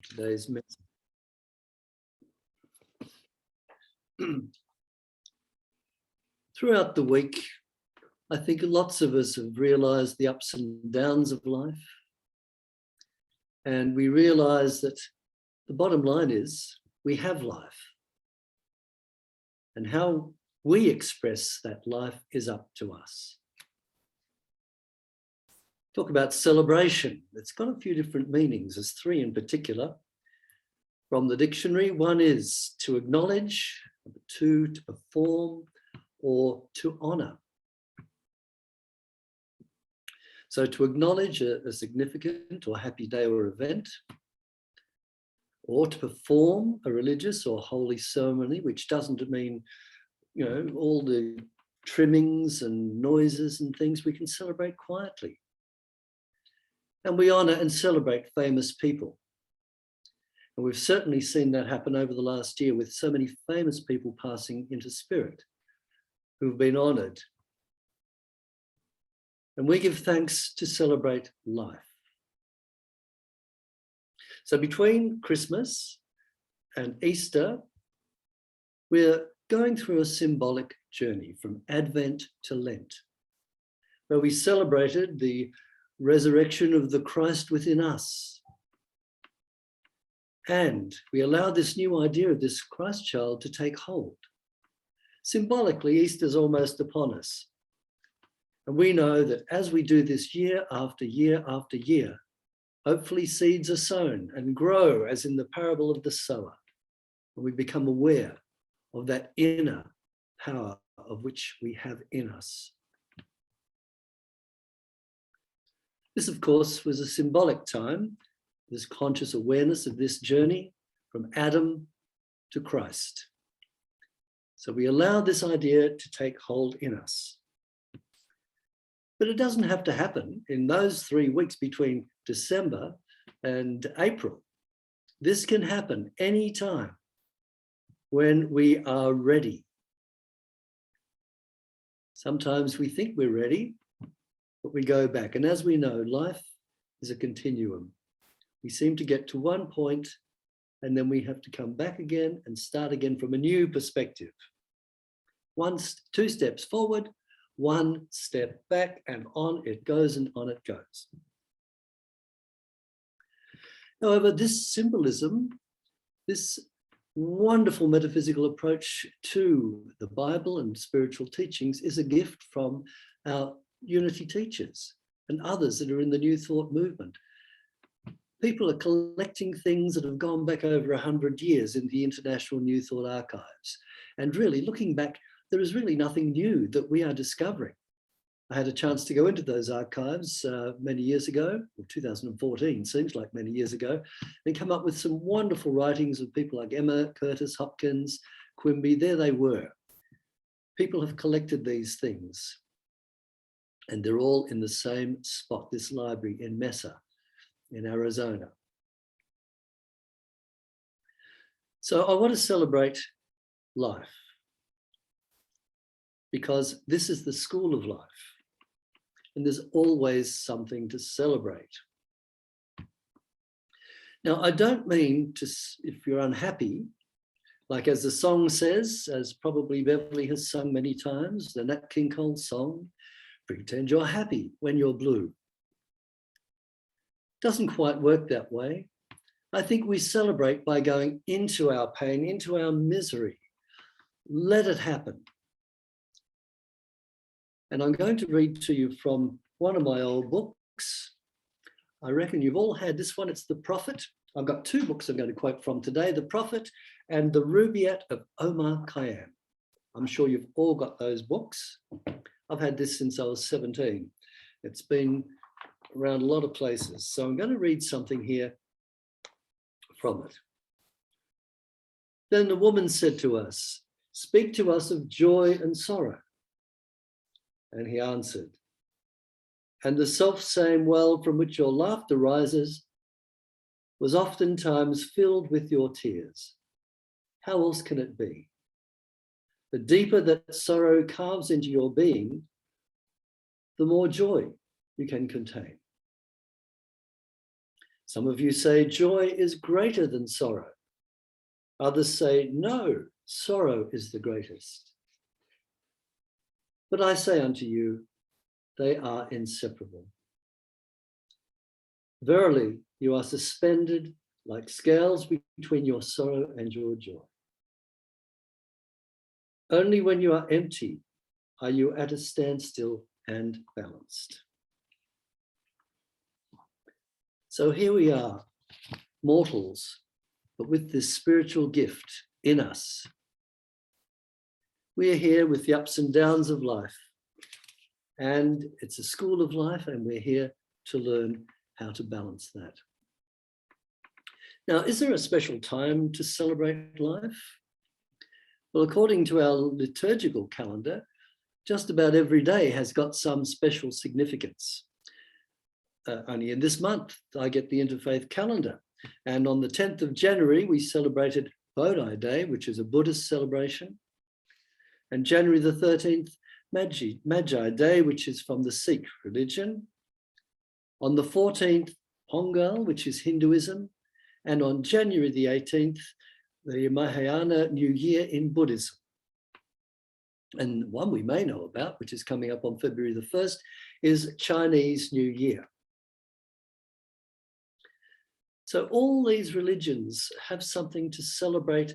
today's message. Throughout the week, I think lots of us have realized the ups and downs of life. And we realize that the bottom line is we have life. And how we express that life is up to us. Talk about celebration. It's got a few different meanings. There's three in particular from the dictionary. One is to acknowledge, number two, to perform, or to honor. So to acknowledge a significant or happy day or event, or to perform a religious or holy ceremony, which doesn't mean, all the trimmings and noises and things. We can celebrate quietly. And we honor and celebrate famous people. And we've certainly seen that happen over the last year with so many famous people passing into spirit who've been honored. And we give thanks to celebrate life. So between Christmas and Easter, we're going through a symbolic journey from Advent to Lent, where we celebrated the resurrection of the Christ within us. And we allow this new idea of this Christ child to take hold. Symbolically, Easter's almost upon us. And we know that as we do this year after year after year, hopefully seeds are sown and grow as in the parable of the sower. And we become aware of that inner power of which we have in us. This, of course, was a symbolic time, this conscious awareness of this journey from Adam to Christ. So we allow this idea to take hold in us. But it doesn't have to happen in those 3 weeks between December and April. This can happen anytime when we are ready. Sometimes we think we're ready, but we go back. And as we know, life is a continuum. We seem to get to one point and then we have to come back again and start again from a new perspective. 2 steps forward, 1 step back, and on it goes and on it goes. However, this symbolism, this wonderful metaphysical approach to the Bible and spiritual teachings is a gift from our Unity teachers and others that are in the New Thought movement. People are collecting things that have gone back over 100 years in the International New Thought archives. And really, looking back, there is really nothing new that we are discovering. I had a chance to go into those archives many years ago, 2014, seems like many years ago, and come up with some wonderful writings of people like Emma, Curtis, Hopkins, Quimby. There they were. People have collected these things, and they're all in the same spot, this library in Mesa, in Arizona. So I want to celebrate life, because this is the school of life. And there's always something to celebrate. Now, I don't mean to, if you're unhappy, like as the song says, as probably Beverly has sung many times, the Nat King Cole song, pretend you're happy when you're blue. Doesn't quite work that way. I think we celebrate by going into our pain, into our misery. Let it happen. And I'm going to read to you from one of my old books. I reckon you've all had this one. It's The Prophet. I've got 2 books I'm going to quote from today, The Prophet and The Rubaiyat of Omar Khayyam. I'm sure you've all got those books. I've had this since I was 17. It's been around a lot of places. So I'm going to read something here from it. Then the woman said to us, "Speak to us of joy and sorrow." And he answered, "And the self-same well from which your laughter rises was oftentimes filled with your tears. How else can it be? The deeper that sorrow carves into your being, the more joy you can contain." Some of you say joy is greater than sorrow. Others say, no, sorrow is the greatest. But I say unto you, they are inseparable. Verily, you are suspended like scales between your sorrow and your joy. Only when you are empty are you at a standstill and balanced. So here we are, mortals, but with this spiritual gift in us. We are here with the ups and downs of life, and it's a school of life, and we're here to learn how to balance that. Now, is there a special time to celebrate life? Well, according to our liturgical calendar, just about every day has got some special significance. Only in this month, I get the Interfaith calendar. And on the 10th of January, we celebrated Bodhi Day, which is a Buddhist celebration. And January the 13th, Magi Day, which is from the Sikh religion. On the 14th, Pongal, which is Hinduism. And on January the 18th, the Mahayana New Year in Buddhism. And one we may know about, which is coming up on February the 1st, is Chinese New Year. So all these religions have something to celebrate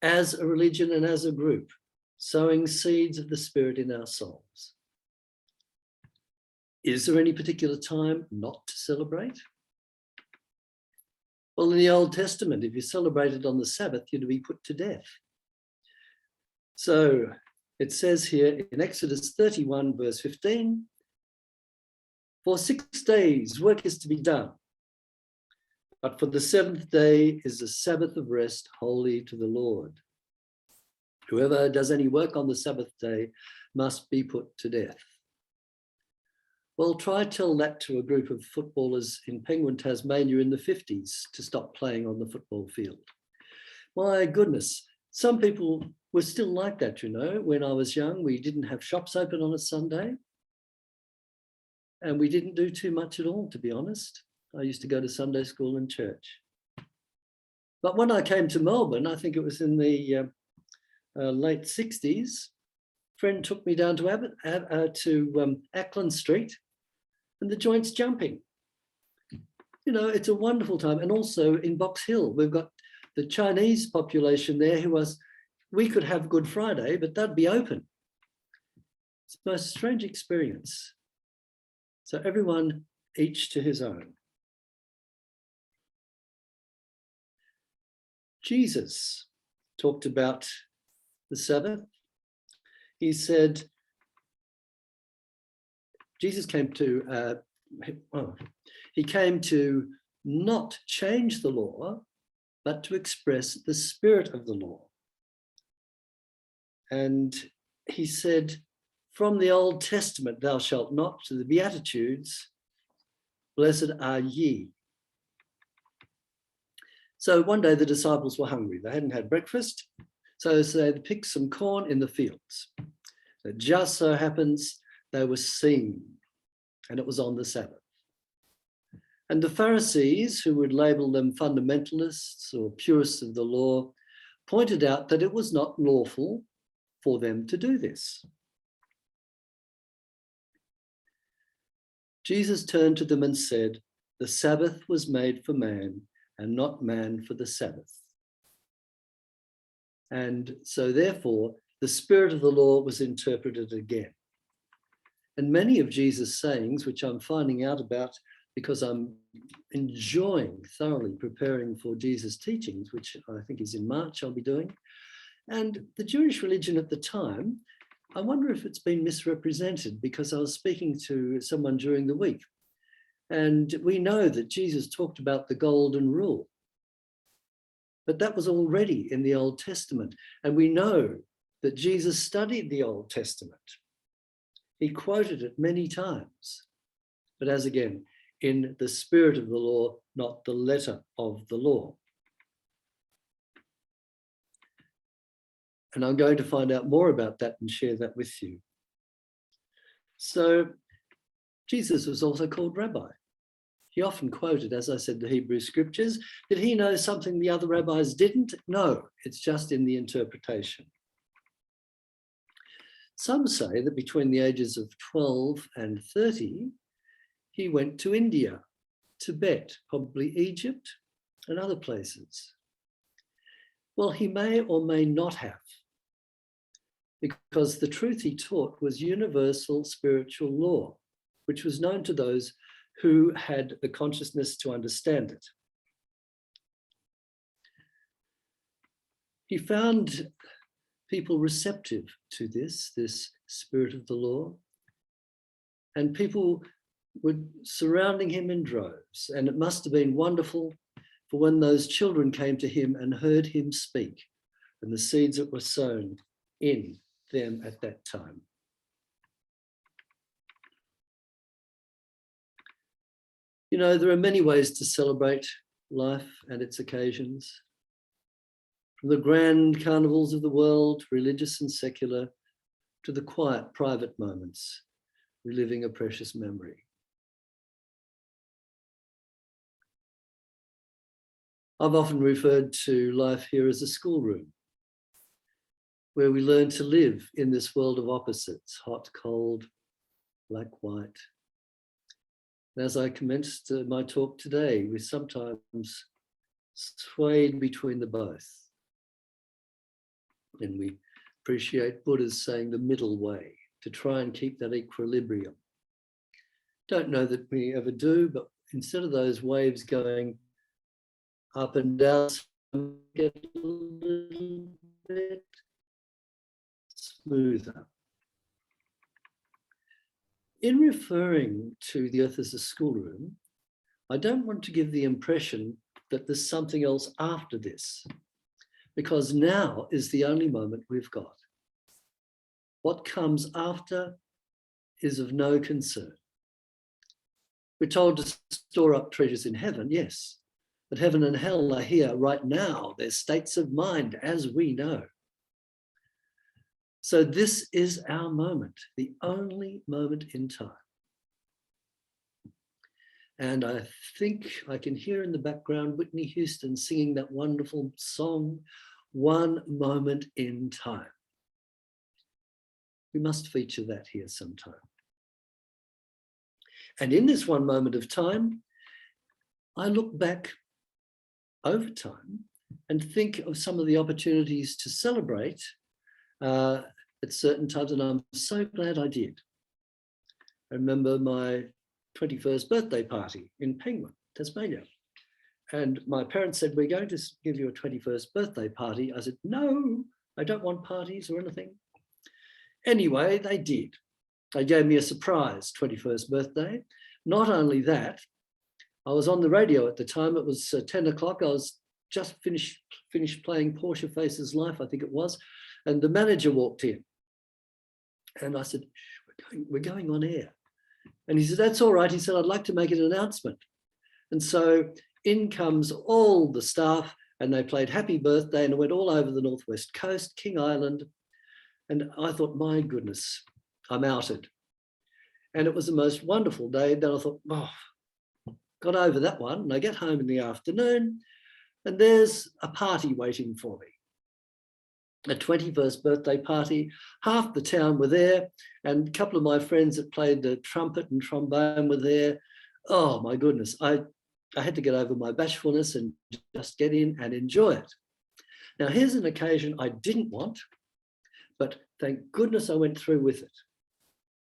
as a religion and as a group, sowing seeds of the Spirit in our souls. Is there any particular time not to celebrate? Well, in the Old Testament, if you celebrated on the Sabbath, you're to be put to death. So it says here in Exodus 31, verse 15, for 6 days work is to be done, but for the 7th day is the Sabbath of rest, holy to the Lord. Whoever does any work on the Sabbath day must be put to death. Well, try tell that to a group of footballers in Penguin, Tasmania in the 50s to stop playing on the football field. My goodness, some people were still like that, you know. When I was young, we didn't have shops open on a Sunday. And we didn't do too much at all, to be honest. I used to go to Sunday school and church. But when I came to Melbourne, I think it was in the late 60s, a friend took me down to Ackland Street, and the joint's jumping. You know, it's a wonderful time. And also in Box Hill, we've got the Chinese population there who was, we could have Good Friday, but that'd be open. It's the most strange experience. So everyone, each to his own. Jesus talked about the Sabbath. He said, Jesus came to, he came to not change the law, but to express the spirit of the law. And he said, from the Old Testament, thou shalt not, to the Beatitudes, blessed are ye. So one day the disciples were hungry. They hadn't had breakfast, so they picked some corn in the fields. It just so happens they were seen, and it was on the Sabbath. And the Pharisees, who would label them fundamentalists or purists of the law, pointed out that it was not lawful for them to do this. Jesus turned to them and said, the Sabbath was made for man, and not man for the Sabbath. And so therefore, the spirit of the law was interpreted again. And many of Jesus' sayings, which I'm finding out about because I'm enjoying thoroughly preparing for Jesus' teachings, which I think is in March I'll be doing. And the Jewish religion at the time, I wonder if it's been misrepresented, because I was speaking to someone during the week. And we know that Jesus talked about the golden rule. But that was already in the Old Testament. And we know that Jesus studied the Old Testament. He quoted it many times. But as again, in the spirit of the law, not the letter of the law. And I'm going to find out more about that and share that with you. So Jesus was also called Rabbi. He often quoted, as I said, the Hebrew scriptures. Did he know something the other rabbis didn't? No, it's just in the interpretation. Some say that between the ages of 12 and 30, he went to India, Tibet, probably Egypt, and other places. Well, he may or may not have, because the truth he taught was universal spiritual law, which was known to those who had the consciousness to understand it. He found people receptive to this spirit of the law, and people were surrounding him in droves. And it must have been wonderful for when those children came to him and heard him speak, and the seeds that were sown in them at that time. You know, there are many ways to celebrate life and its occasions. From the grand carnivals of the world, religious and secular, to the quiet, private moments, reliving a precious memory. I've often referred to life here as a schoolroom, where we learn to live in this world of opposites, hot, cold, black, white. And as I commenced my talk today, we sometimes swayed between the both. And we appreciate Buddha's saying the middle way, to try and keep that equilibrium. Don't know that we ever do, but instead of those waves going up and down, get a little bit smoother. In referring to the earth as a schoolroom, I don't want to give the impression that there's something else after this, because now is the only moment we've got. What comes after is of no concern. We're told to store up treasures in heaven, yes, but heaven and hell are here right now. They're states of mind, as we know. So this is our moment, the only moment in time. And I think I can hear in the background Whitney Houston singing that wonderful song, One Moment in Time. We must feature that here sometime. And in this one moment of time, I look back over time and think of some of the opportunities to celebrate at certain times, and I'm so glad I did. I remember my 21st birthday party in Penguin, Tasmania. And my parents said, we're going to give you a 21st birthday party. I said, no, I don't want parties or anything. Anyway, they did. They gave me a surprise 21st birthday. Not only that, I was on the radio at the time. It was 10 o'clock. I was just finished playing Portia Faces Life, I think it was. And the manager walked in. And I said, we're going on air. And he said, that's all right. He said, I'd like to make an announcement. And so in comes all the staff, and they played Happy Birthday, and it went all over the Northwest Coast, King Island. And I thought, my goodness, I'm outed. And it was the most wonderful day. Then I thought, oh, got over that one. And I get home in the afternoon, and there's a party waiting for me. A 21st birthday party. Half the town were there, and a couple of my friends that played the trumpet and trombone were there. Oh my goodness, I had to get over my bashfulness and just get in and enjoy it. Now here's an occasion I didn't want, but thank goodness I went through with it,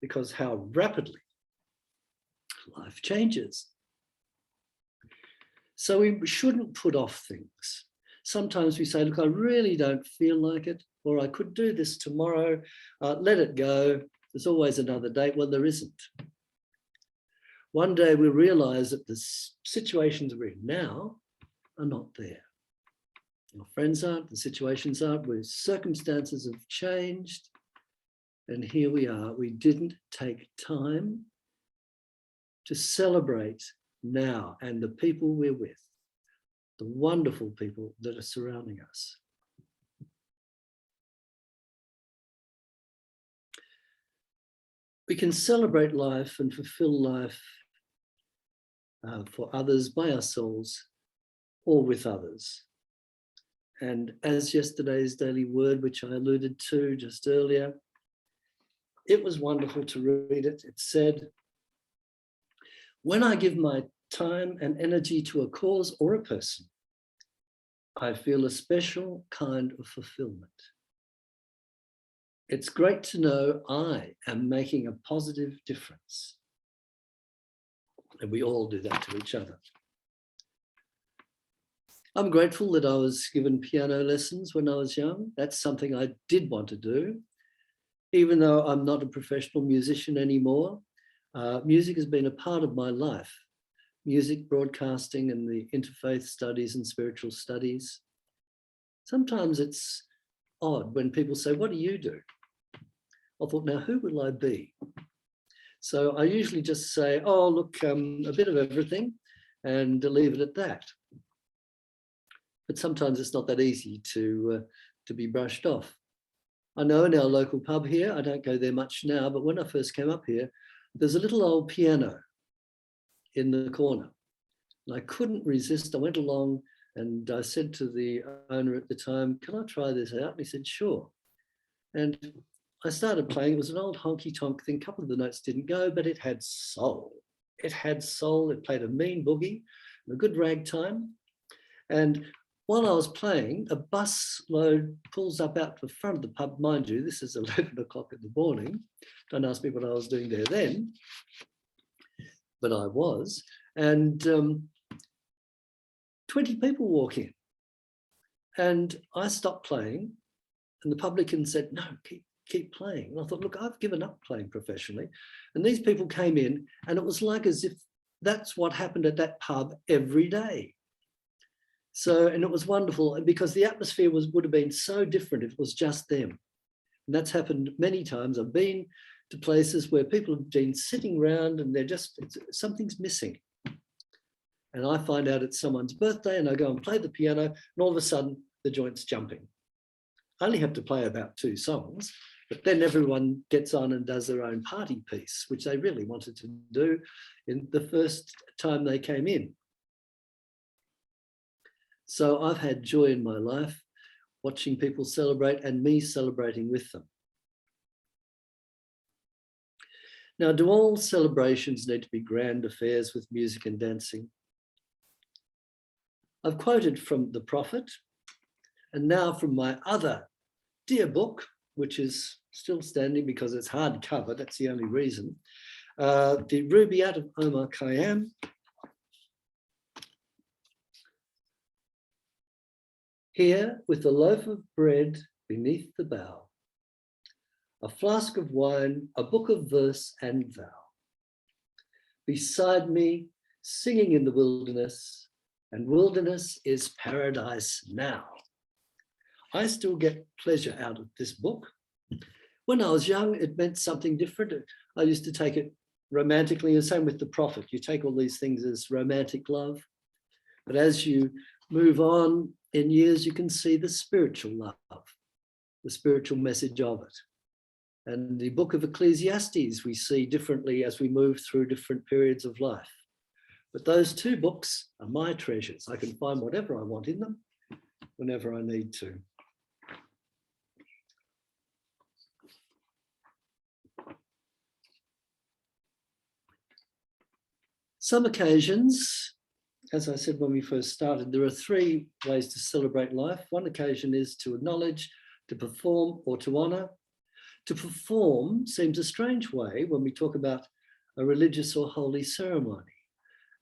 because how rapidly life changes. So we shouldn't put off things. Sometimes we say, look, I really don't feel like it, or I could do this tomorrow, let it go. There's always another day. Well, there isn't. One day we realize that the situations we're in now are not there. Our friends aren't, the situations aren't, where circumstances have changed. And here we are. We didn't take time to celebrate now and the people we're with, the wonderful people that are surrounding us. We can celebrate life and fulfill life for others, by ourselves, or with others. And as yesterday's daily word, which I alluded to just earlier, it was wonderful to read it. It said, when I give my time and energy to a cause or a person, I feel a special kind of fulfillment. It's great to know I am making a positive difference. And we all do that to each other. I'm grateful that I was given piano lessons when I was young. That's something I did want to do. Even though I'm not a professional musician anymore, music has been a part of my life. Music, broadcasting, and the interfaith studies and spiritual studies. Sometimes it's odd when people say, what do you do? I thought, now who will I be? So I usually just say, oh, look, a bit of everything, and leave it at that. But sometimes it's not that easy to be brushed off. I know in our local pub here, I don't go there much now, but when I first came up here, there's a little old piano in the corner. And I couldn't resist. I went along and I said to the owner at the time, can I try this out? And he said, sure. And I started playing. It was an old honky-tonk thing. A couple of the notes didn't go, but it had soul. It had soul. It played a mean boogie, a good ragtime. And while I was playing, a bus load pulls up out the front of the pub. Mind you, this is 11 o'clock in the morning. Don't ask me what I was doing there then, but I was. And 20 people walk in. And I stopped playing, and the publican said, no, keep playing. And I thought, look, I've given up playing professionally. And these people came in, and it was like as if that's what happened at that pub every day. So, and it was wonderful because the atmosphere would have been so different if it was just them. And that's happened many times. I've been to places where people have been sitting around and they're just, something's missing. And I find out it's someone's birthday and I go and play the piano and all of a sudden the joint's jumping. I only have to play about 2 songs, but then everyone gets on and does their own party piece, which they really wanted to do in the first time they came in. So I've had joy in my life watching people celebrate and me celebrating with them. Now, do all celebrations need to be grand affairs with music and dancing? I've quoted from the prophet and now from my other dear book, which is still standing because it's hardcover, that's the only reason, the Rubaiyat of Omar Khayyam. Here, with a loaf of bread beneath the bough, a flask of wine, a book of verse and vow. Beside me, singing in the wilderness, and wilderness is paradise now. I still get pleasure out of this book. When I was young, it meant something different. I used to take it romantically, the same with the prophet. You take all these things as romantic love, but as you move on in years, you can see the spiritual love, the spiritual message of it. And the book of Ecclesiastes, we see differently as we move through different periods of life. But those 2 books are my treasures. I can find whatever I want in them whenever I need to. Some occasions, as I said when we first started, there are 3 ways to celebrate life. One occasion is to acknowledge, to perform, or to honour. To perform seems a strange way when we talk about a religious or holy ceremony.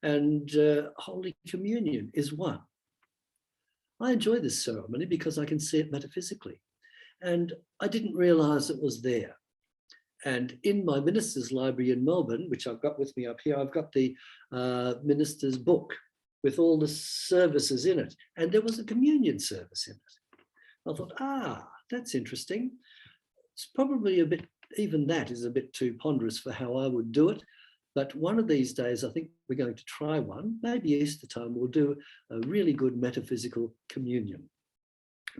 And Holy Communion is one. I enjoy this ceremony because I can see it metaphysically. And I didn't realise it was there. And in my minister's library in Melbourne, which I've got with me up here, I've got the minister's book with all the services in it. And there was a communion service in it. I thought, that's interesting. It's probably a bit, even that is a bit too ponderous for how I would do it. But one of these days, I think we're going to try one. Maybe Easter time, we'll do a really good metaphysical communion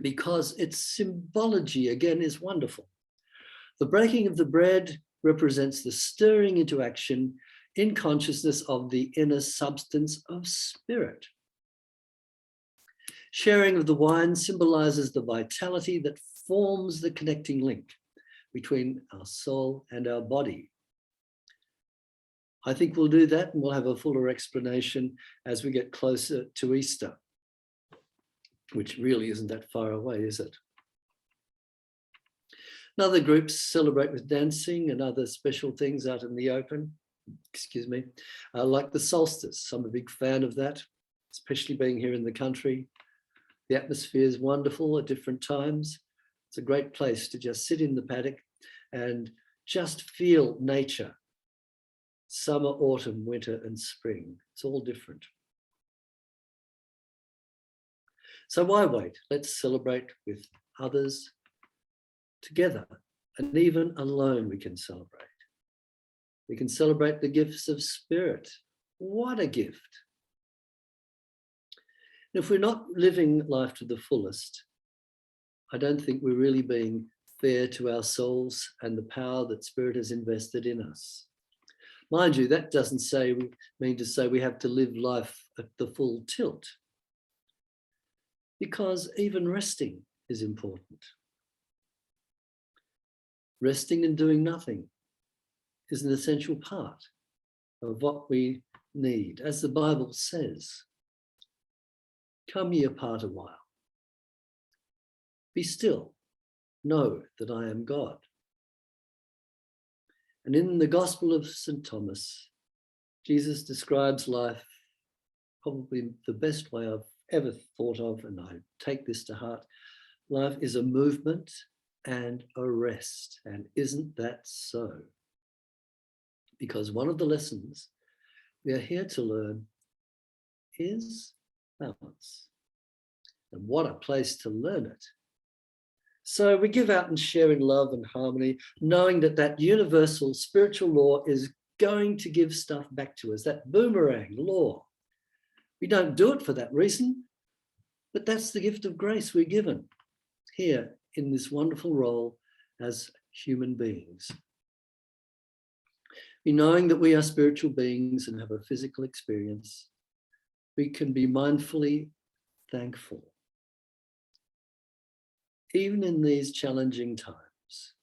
because its symbology, again, is wonderful. The breaking of the bread represents the stirring into action, in consciousness of the inner substance of spirit. Sharing of the wine symbolizes the vitality that forms the connecting link between our soul and our body. I think we'll do that, and we'll have a fuller explanation as we get closer to Easter, which really isn't that far away, is it? Other groups celebrate with dancing and other special things out in the open, like the solstice. I'm a big fan of that, especially being here in the country. The atmosphere is wonderful at different times. It's a great place to just sit in the paddock and just feel nature. Summer, autumn, winter, and spring. It's all different. So why wait? Let's celebrate with others together, and even alone we can celebrate. We can celebrate the gifts of spirit. What a gift. And if we're not living life to the fullest, I don't think we're really being fair to our souls and the power that spirit has invested in us. Mind you, that doesn't mean to say we have to live life at the full tilt, because even resting is important. Resting and doing nothing is an essential part of what we need. As the Bible says, come ye apart a while. Be still, know that I am God. And in the Gospel of St. Thomas, Jesus describes life probably the best way I've ever thought of, and I take this to heart. Life is a movement and a rest. And isn't that so? Because one of the lessons we are here to learn is balance. And what a place to learn it. So we give out and share in love and harmony, knowing that that universal spiritual law is going to give stuff back to us, that boomerang law. We don't do it for that reason, but that's the gift of grace we're given here in this wonderful role as human beings. In knowing that we are spiritual beings and have a physical experience, we can be mindfully thankful. Even in these challenging times,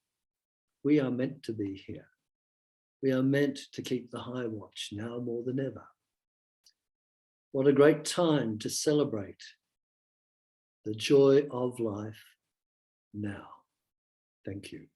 we are meant to be here. We are meant to keep the high watch now more than ever. What a great time to celebrate the joy of life now. Thank you.